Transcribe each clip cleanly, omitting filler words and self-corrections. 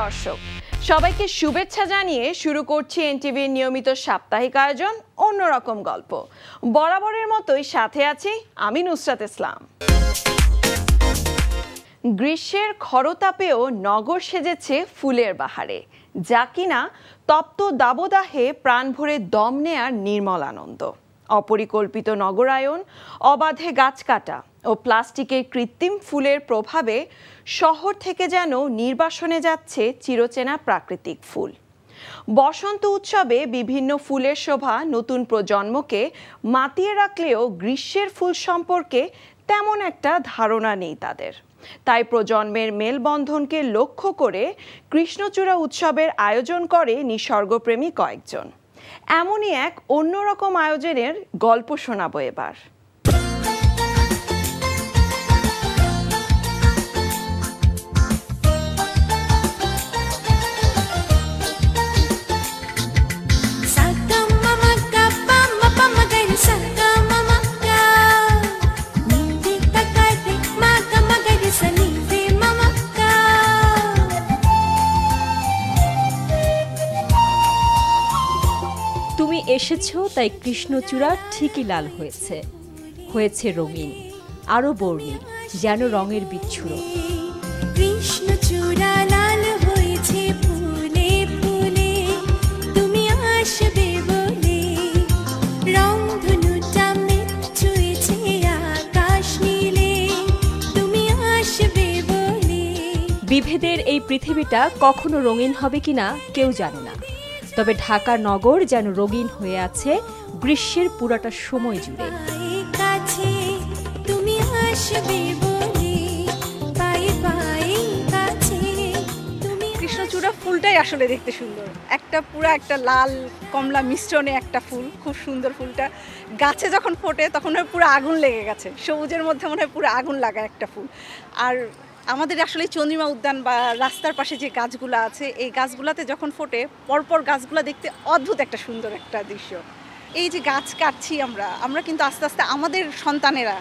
দর্শক, সবাইকে শুভেচ্ছা জানিয়ে শুরু করছি এনটিভির নিয়মিত সাপ্তাহিক আয়োজন অন্যরকম গল্প। বরাবরের মতোই সাথে আছি আমি নুসরাত ইসলাম। গ্রীষ্মের খরতাপেও নগর সেজেছে ফুলের বাহারে, যা কিনা তপ্ত দাবদাহে প্রাণ ভরে দম নেয়ার নির্মল আনন্দ। অপরিকল্পিত নগরায়ন, অবাধে গাছ কাটা ও প্লাস্টিকের কৃত্রিম ফুলের প্রভাবে শহর থেকে যেন নির্বাসনে যাচ্ছে চিরচেনা প্রাকৃতিক ফুল। বসন্ত উৎসবে বিভিন্ন ফুলের শোভা নতুন প্রজন্মকে মাতিয়ে রাখলেও গ্রীষ্মের ফুল সম্পর্কে তেমন একটা ধারণা নেই তাদের। তাই প্রজন্মের মেলবন্ধনকে লক্ষ্য করে কৃষ্ণচূড়া উৎসবের আয়োজন করে নিসর্গপ্রেমী কয়েকজন। এমনই এক অন্যরকম আয়োজনের গল্প শোনাবো এবার। এসেছো তাই কৃষ্ণচূড়া ঠিকই লাল হয়েছে, হয়েছে রঙিন, আরো বর্ণিল, যেন রঙের বিচ্ছুরণ। কৃষ্ণচূড়া লাল হয়েছে ফুলে ফুলে, তুমি আসবে বলে, রংধনুটা ছুঁয়েছে আকাশ নীলে, তুমি আসবে বলে। বিভেদের এই পৃথিবীটা কখনো রঙিন হবে কিনা কেউ জানে না, তবে ঢাকা নগর যেন রঙিন হয়ে আছে গ্রীষ্মের পুরাটা সময় জুড়ে। কৃষ্ণচূড়া ফুলটাই আসলে দেখতে সুন্দর, একটা লাল কমলা মিশ্রণে একটা ফুল, খুব সুন্দর। ফুলটা গাছে যখন ফোটে তখন পুরো আগুন লেগে গেছে, সবুজের মধ্যে মনে হয় পুরো আগুন লাগা একটা ফুল। আর আমাদের আসলে চন্দ্রিমা উদ্যান বা রাস্তার পাশে যে গাছগুলো আছে, এই গাছগুলোতে যখন ফোটে পরপর গাছগুলো দেখতে অদ্ভুত একটা সুন্দর একটা দৃশ্য। এই যে গাছ কাটছি আমরা কিন্তু আস্তে আস্তে আমাদের সন্তানেরা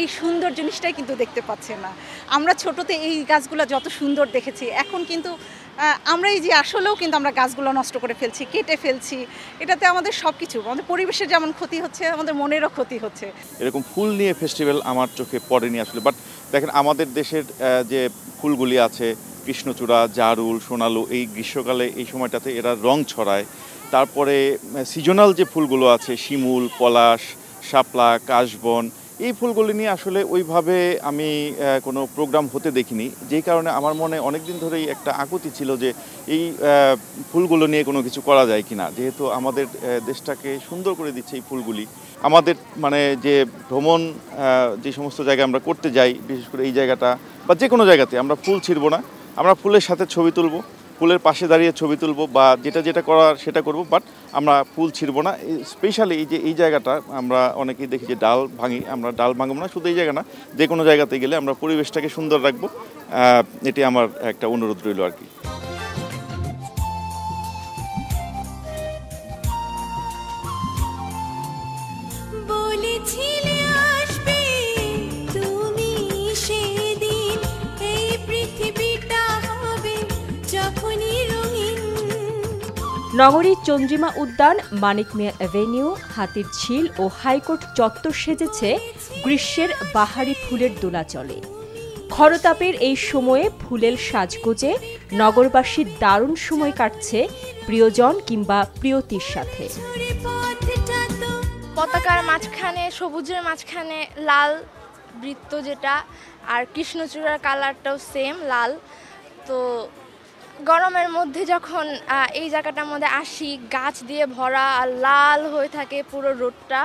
এই সুন্দর জিনিসটাই কিন্তু দেখতে পাচ্ছে না। আমরা ছোটতে এই গাছগুলো যত সুন্দর দেখেছি, এখন কিন্তু আমরা এই যে আসলেও কিন্তু আমরা গাছগুলো নষ্ট করে ফেলছি, কেটে ফেলছি। এটাতে আমাদের সব কিছু, আমাদের পরিবেশের যেমন ক্ষতি হচ্ছে, আমাদের মনেরও ক্ষতি হচ্ছে। এরকম ফুল নিয়ে ফেস্টিভ্যাল আমার চোখে পড়েনি আসলে। বাট দেখেন, আমাদের দেশের যে ফুলগুলি আছে, কৃষ্ণচূড়া, জারুল, সোনালু, এই গ্রীষ্মকালে এই সময়টাতে এরা রং ছড়ায়। তারপরে সিজনাল যে ফুলগুলো আছে, শিমুল, পলাশ, শাপলা, কাশবন, এই ফুলগুলি নিয়ে আসলে ওইভাবে আমি কোনো প্রোগ্রাম হতে দেখিনি। যেই কারণে আমার মনে অনেক দিন ধরেই একটা আকুতি ছিল যে এই ফুলগুলো নিয়ে কোনো কিছু করা যায় কিনা, যেহেতু আমাদের দেশটাকে সুন্দর করে দিচ্ছে এই ফুলগুলি। আমাদের মানে যে ভ্রমণ, যে সমস্ত জায়গায় আমরা করতে যাই, বিশেষ করে এই জায়গাটা বা যে কোনো জায়গাতে আমরা ফুল ছিঁড়ব না, আমরা ফুলের সাথে ছবি তুলব, ফুলের পাশে দাঁড়িয়ে ছবি তুলব বা যেটা করার সেটা করব, বাট আমরা ফুল ছিঁড়ব না। স্পেশালি এই যে এই জায়গাটা আমরা অনেকেই দেখি যে ডাল ভাঙি, আমরা ডাল ভাঙব না। শুধু এই জায়গা না, যে কোনো জায়গাতে গেলে আমরা পরিবেশটাকে সুন্দর রাখবো, এটি আমার একটা অনুরোধ রইল আর কি। নগরীর চন্দ্রিমা উদ্যান, মানিক মিয়া অ্যাভিনিউ, হাতির ঝিল ও হাইকোর্ট চত্বর সেজেছে গ্রীষ্মের বাহারি ফুলের দোলাচলে। খরতাপের এই সময়ে ফুলের সাজগোজে নগরবাসীর দারুণ সময় কাটছে প্রিয়জন কিংবা প্রিয়তির সাথে। পতাকার মাঝখানে, সবুজের মাঝখানে লাল বৃত্ত যেটা, আর কৃষ্ণচূড়ার কালারটাও সেম লাল। তো গরমের মধ্যে যখন এই জায়গাটার মধ্যে আসি, গাছ দিয়ে ভরা আর লাল হয়ে থাকে পুরো রোডটা,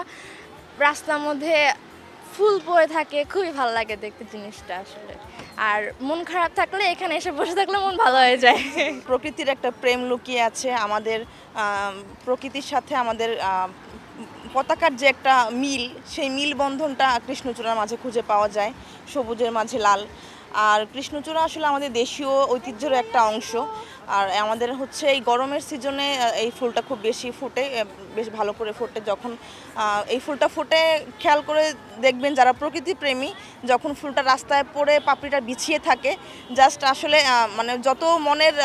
রাস্তার মধ্যে ফুল পড়ে থাকে, খুবই ভালো লাগে দেখতে জিনিসটা আসলে। আর মন খারাপ থাকলে এখানে এসে বসে থাকলে মন ভালো হয়ে যায়। প্রকৃতির একটা প্রেম লুকিয়ে আছে, আমাদের প্রকৃতির সাথে আমাদের পতাকার যে একটা মিল, সেই মিল বন্ধনটা কৃষ্ণচূড়ার মাঝে খুঁজে পাওয়া যায়, সবুজের মাঝে লাল। আর কৃষ্ণচূড়া আসলে আমাদের দেশীয় ঐতিহ্যের একটা অংশ। আর আমাদের হচ্ছে এই গরমের সিজনে এই ফুলটা খুব বেশি ফোটে, বেশ ভালো করে ফোটে। যখন এই ফুলটা ফোটে খেয়াল করে দেখবেন যারা প্রকৃতি প্রেমী, যখন ফুলটা রাস্তায় পড়ে পাপড়িটা বিছিয়ে থাকে, জাস্ট আসলে মানে যত মনের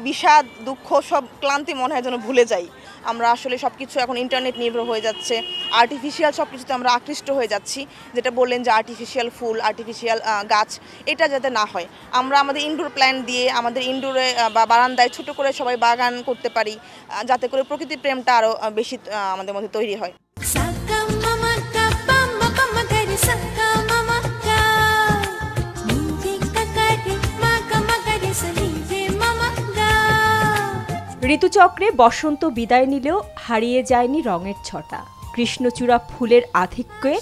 বিষাদ দুঃখ সব ক্লান্তি মনে হয় যেন ভুলে যাই। আমরা আসলে সব কিছু এখন ইন্টারনেট নির্ভর হয়ে যাচ্ছে, আর্টিফিশিয়াল সব কিছুতে আমরা আকৃষ্ট হয়ে যাচ্ছি। যেটা বললেন যে আর্টিফিশিয়াল ফুল, আর্টিফিশিয়াল গাছ, এটা যাতে না হয়, আমরা আমাদের ইনডোর প্ল্যান্ট দিয়ে আমাদের ইনডোরে বা বারান্দায় ছোট করে সবাই বাগান করতে পারি, যাতে করে প্রকৃতি প্রেমটা আরও বেশি আমাদের মধ্যে তৈরি হয়। ঋতুচক্রে বসন্ত বিদায় নিলেও হারিয়ে যায়নি রঙের ছটা। কৃষ্ণচূড়া ফুলের আধিক্যে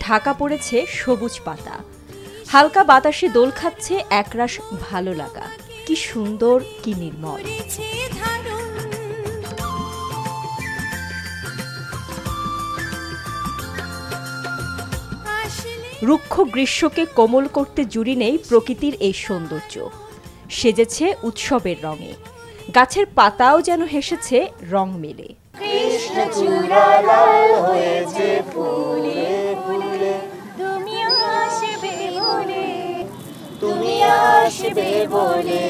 ঢাকা পড়েছে সবুজ পাতা। হালকা বাতাসে দোল খাচ্ছে একরাশ ভালো লাগা। কি সুন্দর, কি নির্মল। রুক্ষ গ্রীষ্মকে কোমল করতে জুড়ি নেই প্রকৃতির এই সৌন্দর্য। সেজেছে উৎসবের রঙে, গাছের পাতাও যেন হেসেছে রং মেলে। কৃষ্ণচূড়া লাল হয়েছে ফুলে ফুলে, তুমি আসবে বলে, তুমি আসবে বলে,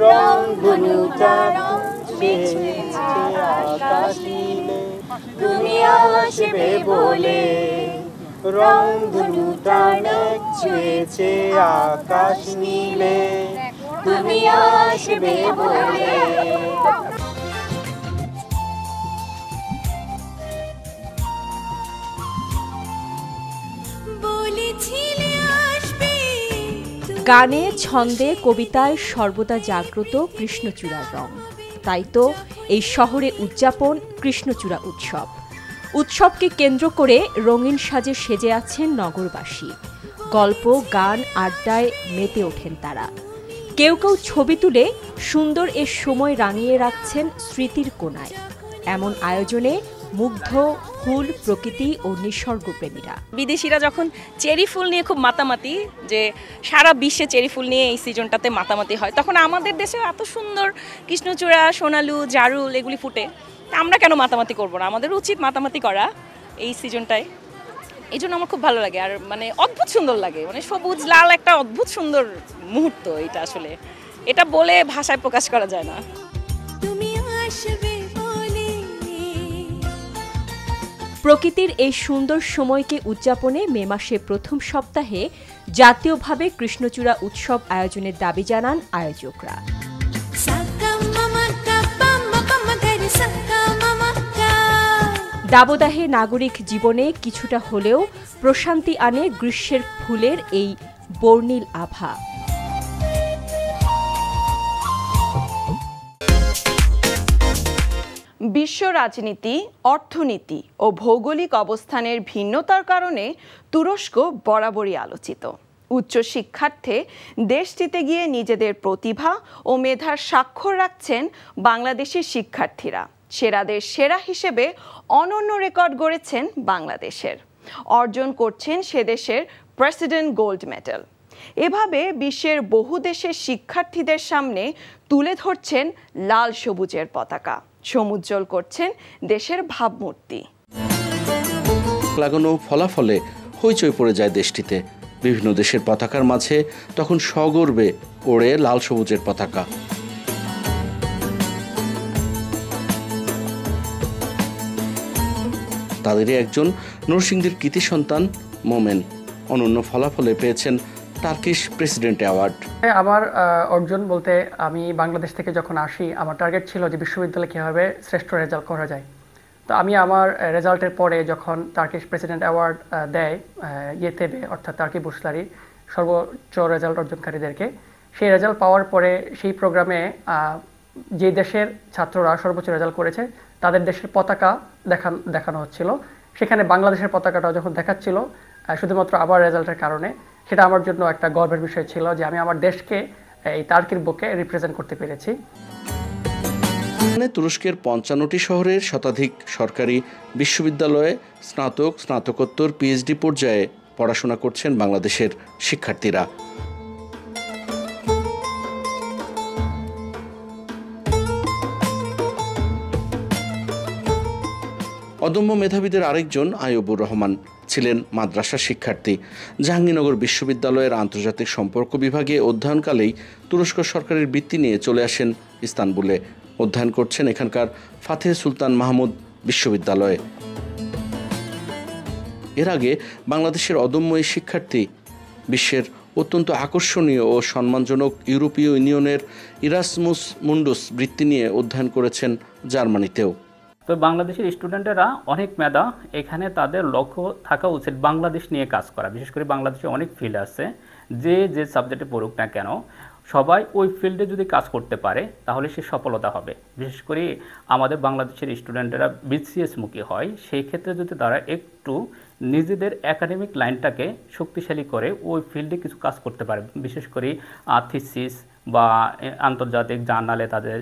রং ধনুটা ছুঁয়েছে আকাশ নীলে, তুমি আসবে বলে, রং ধনুটা ছুঁয়েছে আকাশ নীলে, তুমি আসবে বলে। গানে, ছন্দে, কবিতায় সর্বদা জাগ্রত কৃষ্ণচূড়ার রং। তাই তো এই শহরে উদযাপন কৃষ্ণচূড়া উৎসব। উৎসবকে কেন্দ্র করে রঙিন সাজে সেজে আছেন নগরবাসী। গল্প, গান, আড্ডায় মেতে ওঠেন তারা। কেউ কেউ ছবি তুলে সুন্দর এ সময় রাঙিয়ে রাখছেন স্মৃতির কোণায়। এমন আয়োজনে মুগ্ধ ফুল, প্রকৃতি ও নিসর্গপ্রেমীরা। বিদেশিরা যখন চেরি ফুল নিয়ে খুব মাতামাতি, যে সারা বিশ্বে চেরি ফুল নিয়ে এই সিজনটাতে মাতামাতি হয়, তখন আমাদের দেশে এত সুন্দর কৃষ্ণচূড়া, সোনালু, জারুল এগুলি ফুটে, আমরা কেন মাতামাতি করবো না? আমাদের উচিত মাতামাতি করা এই সিজনটায়। এই জন্য আমার খুব ভালো লাগে, আর মানে অদ্ভুত সুন্দর লাগে, মানে সবুজ লাল একটা অদ্ভুত সুন্দর মুহূর্ত এটা। আসলে এটা বলে ভাষায় প্রকাশ করা যায় না। প্রকৃতির এই সুন্দর সময়কে উদযাপনে মে মাসে প্রথম সপ্তাহে জাতীয়ভাবে কৃষ্ণচূড়া উৎসব আয়োজনের দাবি জানান আয়োজকরা। দাবদাহে নাগরিক জীবনে কিছুটা হলেও প্রশান্তি আনে গ্রীষ্মের ফুলের এই বর্ণিল আভা। বিশ্ব রাজনীতি, অর্থনীতি ও ভৌগোলিক অবস্থানের ভিন্নতার কারণে তুরস্ক বরাবরই আলোচিত। উচ্চ শিক্ষার্থে দেশটিতে গিয়ে নিজেদের প্রতিভা ও মেধার স্বাক্ষর রাখছেন বাংলাদেশের শিক্ষার্থীরা। সেরাদের সেরা হিসেবে অনন্য রেকর্ড গড়েছেন বাংলাদেশের। অর্জন করছেন সে দেশের প্রেসিডেন্ট গোল্ড মেডেল। এভাবে বিশ্বের বহু দেশের শিক্ষার্থীদের সামনে তুলে ধরছেন লাল সবুজের পতাকা, সমুজ্জ্বল করছেন দেশের ভাবমূর্তি। লাগানো ফলাফলে হইচই পড়ে যায় দেশটিতে। বিভিন্ন দেশের পতাকার মাঝে তখন সগর্বে ওড়ে লাল সবুজের পতাকা। তাদেরই একজন নরসিংদীর কৃতি সন্তান মোমেন অনন্য ফলাফলে পেয়েছেন টার্কিশ প্রেসিডেন্ট অ্যাওয়ার্ড। আমার অর্জন বলতে, আমি বাংলাদেশ থেকে যখন আসি আমার টার্গেট ছিল যে বিশ্ববিদ্যালয়ে কীভাবে শ্রেষ্ঠ রেজাল্ট করা যায়। তো আমি আমার রেজাল্টের পরে যখন টার্কিশ প্রেসিডেন্ট অ্যাওয়ার্ড দেয় ইয়েতেবে, অর্থাৎ টার্কি বুর্সলারি সর্বোচ্চ রেজাল্ট অর্জনকারীদেরকে, সেই রেজাল্ট পাওয়ার পরে সেই প্রোগ্রামে যে দেশের ছাত্ররা সর্বোচ্চ রেজাল্ট করেছে তাদের দেশের পতাকা দেখানো হচ্ছিল। সেখানে বাংলাদেশের পতাকাটা যখন দেখাচ্ছিল শুধুমাত্র আমার রেজাল্টের কারণে, সেটা আমার জন্য একটা গর্বের বিষয় ছিল যে আমি আমার দেশকে এই টার্কির বুকে রিপ্রেজেন্ট করতে পেরেছি। তুরস্কের ৫৫টি শহরের শতাধিক সরকারি বিশ্ববিদ্যালয়ে স্নাতক, স্নাতকোত্তর, পিএইচডি পর্যায়ে পড়াশোনা করছেন বাংলাদেশের শিক্ষার্থীরা। অদম্য মেধাবীদের আরেকজন আইয়ুবুর রহমান ছিলেন মাদ্রাসা শিক্ষার্থী। জাহাঙ্গীরনগর বিশ্ববিদ্যালয়ের আন্তর্জাতিক সম্পর্ক বিভাগে অধ্যয়নকালেই তুরস্ক সরকারের বৃত্তি নিয়ে চলে আসেন ইস্তানবুলে। অধ্যয়ন করছেন এখানকার ফাতেহ সুলতান মাহমুদ বিশ্ববিদ্যালয়ে। এর আগে বাংলাদেশের অদম্য এই শিক্ষার্থী বিশ্বের অত্যন্ত আকর্ষণীয় ও সম্মানজনক ইউরোপীয় ইউনিয়নের ইরাসমুস মুন্ডুস বৃত্তি নিয়ে অধ্যয়ন করেছেন জার্মানিতেও। তো বাংলাদেশের স্টুডেন্টেরা অনেক মেধা, এখানে তাদের লক্ষ্য থাকা উচিত বাংলাদেশ নিয়ে কাজ করা। বিশেষ করে বাংলাদেশে অনেক ফিল্ড আছে, যে সাবজেক্টে পড়ুক না কেন সবাই ওই ফিল্ডে যদি কাজ করতে পারে তাহলে সে সফলতা হবে। বিশেষ করে আমাদের বাংলাদেশের স্টুডেন্টেরা বিসিএস মুখী হয়, সেই ক্ষেত্রে যদি তারা একটু নিজেদের একাডেমিক লাইনটাকে শক্তিশালী করে ওই ফিল্ডে কিছু কাজ করতে পারে, বিশেষ করে থিসিস বা আন্তর্জাতিক জার্নালে তাদের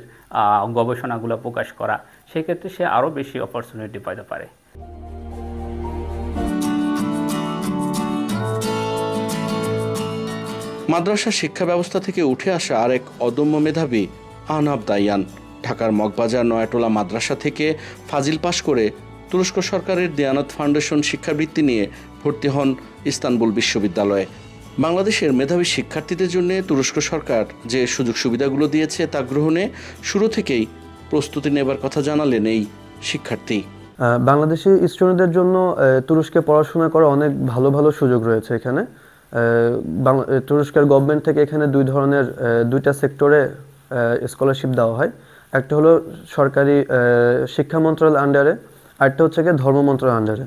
গবেষণাগুলো প্রকাশ করা, সেক্ষেত্রে সে আরও বেশি অপরচুনিটি পাইতে পারে। মাদ্রাসা শিক্ষা ব্যবস্থা থেকে উঠে আসা আরেক অদম্য মেধাবী আহনাব দাইয়ান ঢাকার মগবাজার নয়াটোলা মাদ্রাসা থেকে ফাজিল পাশ করে তুরস্ক সরকারের দিয়ানত ফাউন্ডেশন শিক্ষাবৃত্তি নিয়ে ভর্তি হন ইস্তানবুল বিশ্ববিদ্যালয়ে। বাংলাদেশের মেধাবী শিক্ষার্থীদের জন্য তুরস্ক সরকার যে সুযোগ সুবিধাগুলো দিয়েছে তা গ্রহণে শুরু থেকেই প্রস্তুতি নেবার কথা জানালেন এই শিক্ষার্থী। বাংলাদেশি স্টুডেন্টদের জন্য তুরস্কে পড়াশোনা করার অনেক ভালো ভালো সুযোগ রয়েছে এখানে। তুরস্কের গভর্নমেন্ট থেকে এখানে দুইটা সেক্টরে স্কলারশিপ দেওয়া হয়। একটা হলো সরকারি শিক্ষা মন্ত্রণালয়ের আন্ডারে, আরেকটা হচ্ছে গিয়ে ধর্ম মন্ত্রণালয়ের আন্ডারে।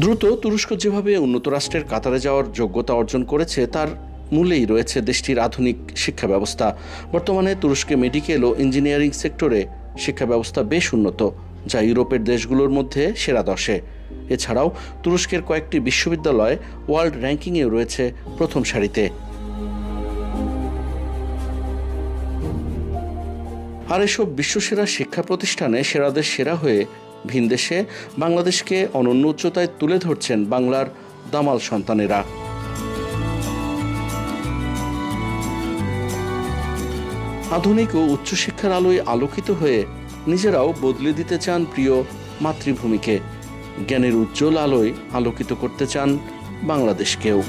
দ্রুত তুরস্ক যেভাবে উন্নত রাষ্ট্রের কাতারে যাওয়ার যোগ্যতা অর্জন করেছে তার মূলেই রয়েছে দেশটির আধুনিক শিক্ষা ব্যবস্থা। বর্তমানে তুরস্কে মেডিকেল ও ইঞ্জিনিয়ারিং সেক্টরে শিক্ষা ব্যবস্থা বেশ উন্নত, যা ইউরোপের দেশগুলোর মধ্যে সেরা 10-এ। এছাড়াও তুরস্কের কয়েকটি বিশ্ববিদ্যালয় ওয়ার্ল্ড র্যাঙ্কিংয়েও রয়েছে প্রথম সারিতে। আর এসব বিশ্বসেরা শিক্ষা প্রতিষ্ঠানে সেরাদের সেরা হয়ে ভিনদেশে বাংলাদেশকে অনন্য উচ্চতায় তুলে ধরছেন বাংলার দামাল সন্তানেরা। আধুনিক ও উচ্চশিক্ষার আলোয় আলোকিত হয়ে নিজেরাও বদলে দিতে চান প্রিয় মাতৃভূমিকে, জ্ঞানের উজ্জ্বল আলোয় আলোকিত করতে চান বাংলাদেশকেও।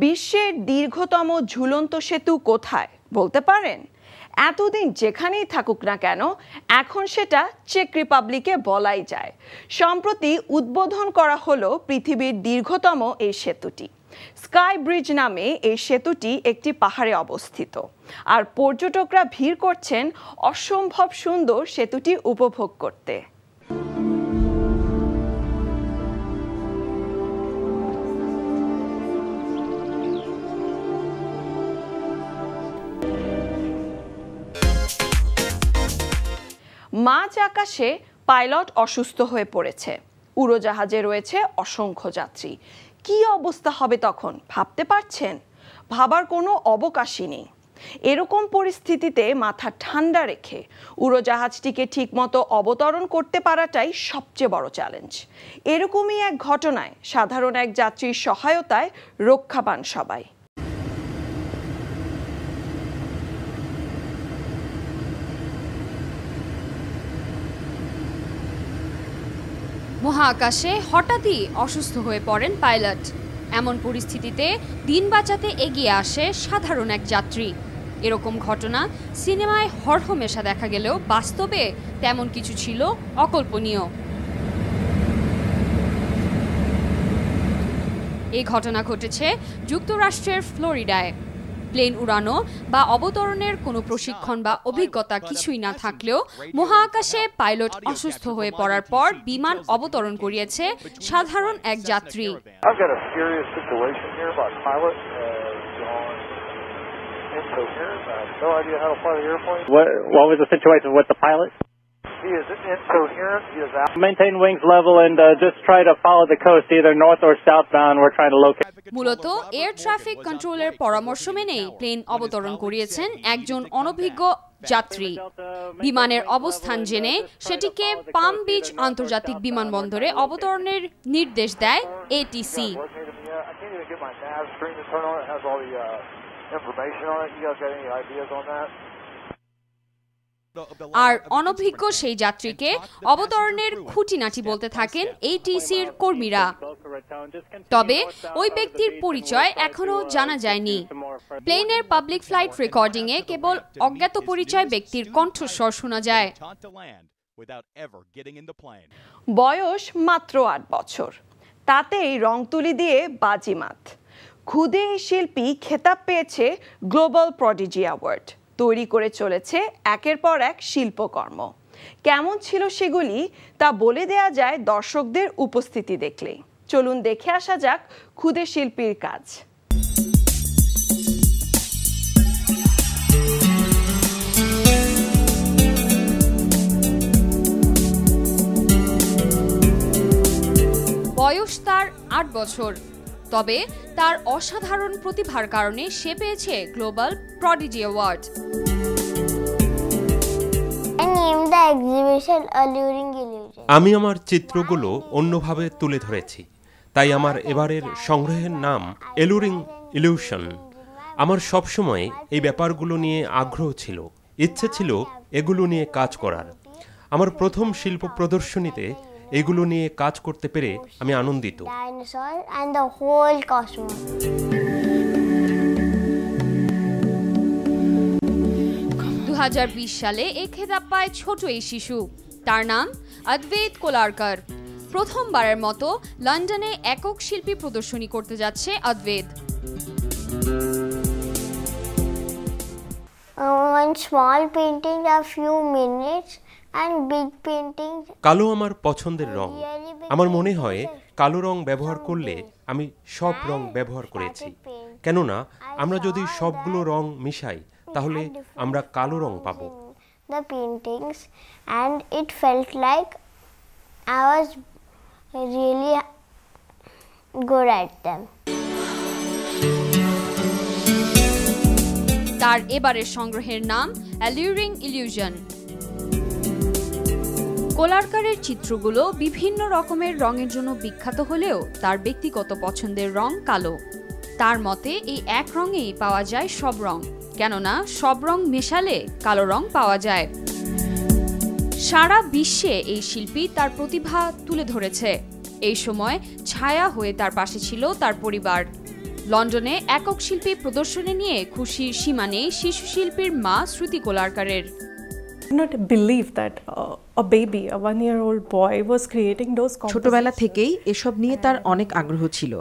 বিশ্বের দীর্ঘতম ঝুলন্ত সেতু কোথায় বলতে পারেন? এতদিন যেখানেই থাকুক না কেন এখন সেটা চেক রিপাবলিকে বলাই যায়। সম্প্রতি উদ্বোধন করা হলো পৃথিবীর দীর্ঘতম এই সেতুটি। স্কাই ব্রিজ নামে এই সেতুটি একটি পাহাড়ে অবস্থিত, আর পর্যটকরা ভিড় করছেন অসম্ভব সুন্দর সেতুটি উপভোগ করতে। মাঝ আকাশে পাইলট অসুস্থ হয়ে পড়েছে, উড়োজাহাজে রয়েছে অসংখ্য যাত্রী। কি অবস্থা হবে তখন ভাবতে পারছেন? ভাবার কোনো অবকাশই নেই। এরকম পরিস্থিতিতে মাথা ঠান্ডা রেখে উড়োজাহাজটিকে ঠিকমতো অবতরণ করতে পারাটাই সবচেয়ে বড় চ্যালেঞ্জ। এরকমই এক ঘটনায় সাধারণ এক যাত্রীর সহায়তায় রক্ষা পান সবাই। মহাকাশে হঠাৎই অসুস্থ হয়ে পড়েন পাইলট। এমন পরিস্থিতিতে দিন বাঁচাতে এগিয়ে আসে সাধারণ এক যাত্রী। এরকম ঘটনা সিনেমায় হরহমেশা দেখা গেলেও বাস্তবে তেমন কিছু ছিল অকল্পনীয়। এই ঘটনা ঘটেছে যুক্তরাষ্ট্রের ফ্লোরিডায়। প্লেন উড়ানো বা অবতরণের কোনো প্রশিক্ষণ বা অভিজ্ঞতা কিছুই না থাকলেও মহাকাশে পাইলট অসুস্থ হয়ে পড়ার পর বিমান অবতরণ করিয়েছে সাধারণ এক যাত্রী। He is incoherent. He is out. Maintain wings level and just try to follow the coast, either north or southbound. We're trying to locate. মূলত এয়ার ট্রাফিক কন্ট্রোলের পরামর্শ মেনেই প্লেন অবতরণ করিয়েছেন একজন অনভিজ্ঞ যাত্রী। বিমানের অবস্থান জেনে সেটিকে পাম বিচ আন্তর্জাতিক বিমানবন্দরে অবতরণের নির্দেশ দেয় ATC. information on it? You guys got any ideas on that? আর অনভিজ্ঞ সেই যাত্রীকে অবতরণের খুঁটিনাটি বলতে থাকেন এটিসির কর্মীরা। তবে ওই ব্যক্তির পরিচয় এখনো জানা যায়নি। প্লেনের পাবলিক ফ্লাইট রেকর্ডিংয়ে কেবল অজ্ঞাত পরিচয় ব্যক্তির কণ্ঠস্বর শোনা যায়। বয়স মাত্র 8 বছর, তাতেই রং তুলি দিয়ে বাজিমাত। খুদে এই শিল্পী খেতাব পেয়েছে গ্লোবাল প্রডিজি অ্যাওয়ার্ড। তৈরি করে চলেছে একের পর এক শিল্পকর্ম। কেমন ছিল সেগুলি তা বলে দেয়া যায় দর্শকদের উপস্থিতি দেখলেই। চলুন দেখে আসা যাক খুদে শিল্পীর কাজ। বয়স তার 8 বছর, তবে তার অসাধারণ প্রতিভার কারণে সে পেয়েছে গ্লোবাল প্রডিজি অ্যাওয়ার্ড। আমি আমার চিত্রগুলো অন্যভাবে তুলে ধরেছি, তাই আমার এবারের সংগ্রহের নাম এলুরিং ইলিউশন। আমার সবসময় এই ব্যাপারগুলো নিয়ে আগ্রহ ছিল, ইচ্ছে ছিল এগুলো নিয়ে কাজ করার। আমার প্রথম শিল্প প্রদর্শনীতে এগুলো নিয়ে কাজ করতে পেরে আমি আনন্দিত। 2020 সালে এই খেতাব পায় ছোট এই শিশু, তার নাম অদ্বৈত কোলারকার। প্রথমবারের মতো লন্ডনে একক শিল্পী প্রদর্শনী করতে যাচ্ছে অদ্বৈত। One small painting a few minutes and big painting. কালো আমার পছন্দের রং। আমার মনে হয় কালো রং ব্যবহার করলে আমি সব রং ব্যবহার করেছি, কেননা আমরা যদি সবগুলো রং মিশাই তাহলে আমরা কালো রং পাবো। The paintings and it felt like I was really good at them. তার এবারের সংগ্রহের নাম অ্যালিউরিং ইলিউশন। কোলারকারের চিত্রগুলো বিভিন্ন রকমের রঙের জন্য বিখ্যাত হলেও তার ব্যক্তিগত পছন্দের রং কালো। তার মতে এই এক রঙেই পাওয়া যায় সব রং, কেননা সব রং মেশালে কালো রং পাওয়া যায়। সারা বিশ্বে এই শিল্পী তার প্রতিভা তুলে ধরেছে। এই সময় ছায়া হয়ে তার পাশে ছিল তার পরিবার। লন্ডনে একক শিল্পী প্রদর্শনী নিয়ে খুশির সীমা নেই শিশু শিল্পীর মা শ্রুতি কোলারকারের। ছোটবেলা থেকেই এসব নিয়ে তার অনেক আগ্রহ ছিল।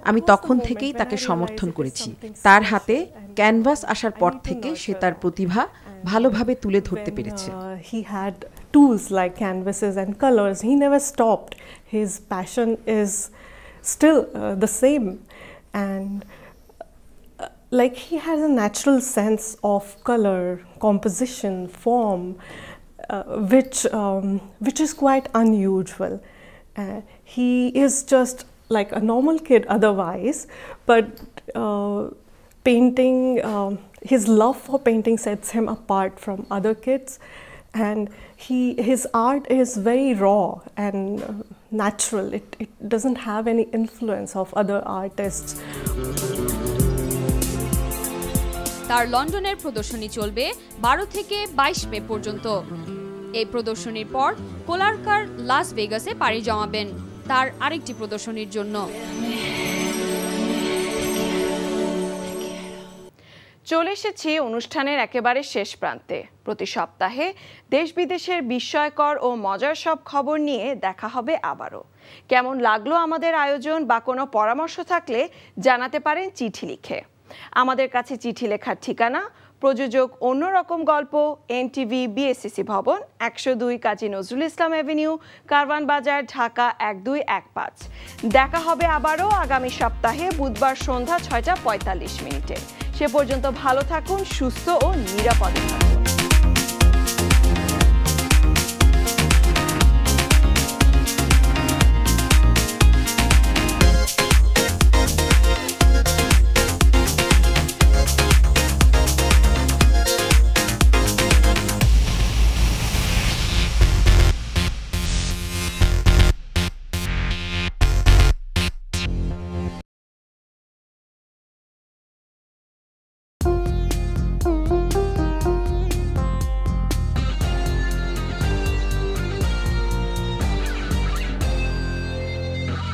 আমি তখন থেকেই তাকে সমর্থন করেছি। তার হাতে ক্যানভাস আসার পর থেকে সে তার প্রতিভা ভালোভাবে তুলে ধরতে পেরেছে। He had tools like canvases and colors. He never stopped. His passion is still the same, and like he has a natural sense of color, composition, form, which is quite unusual. He is just like a normal kid otherwise, but painting, his love for painting sets him apart from other kids, and his art is very raw and natural. It doesn't have any influence of other artists. তার লন্ডনের প্রদর্শনী চলবে 12 থেকে 22 মে পর্যন্ত। এই প্রদর্শনীর পর কোলারকার লাস ভেগাসে পাড়ি জমাবেন তার আরেকটি প্রদর্শনীর জন্য। চলে এসেছি অনুষ্ঠানের একেবারে শেষ প্রান্তে। প্রতি সপ্তাহে দেশ বিদেশের বিস্ময়কর ও মজার সব খবর নিয়ে দেখা হবে আবারও। কেমন লাগলো আমাদের আয়োজন বা কোনো পরামর্শ থাকলে জানাতে পারেন চিঠি লিখে। আমাদের কাছে চিঠি লেখার ঠিকানা প্রযোজক অন্যরকম গল্প, এনটিভি, বিএসসিসি ভবন, 102 কাজী নজরুল ইসলাম এভিনিউ, কারওয়ান বাজার, ঢাকা 1215। দেখা হবে আবারও আগামী সপ্তাহে বুধবার সন্ধ্যা 6টা 45 মিনিটে। সে পর্যন্ত ভালো থাকুন, সুস্থ ও নিরাপদে থাকুন।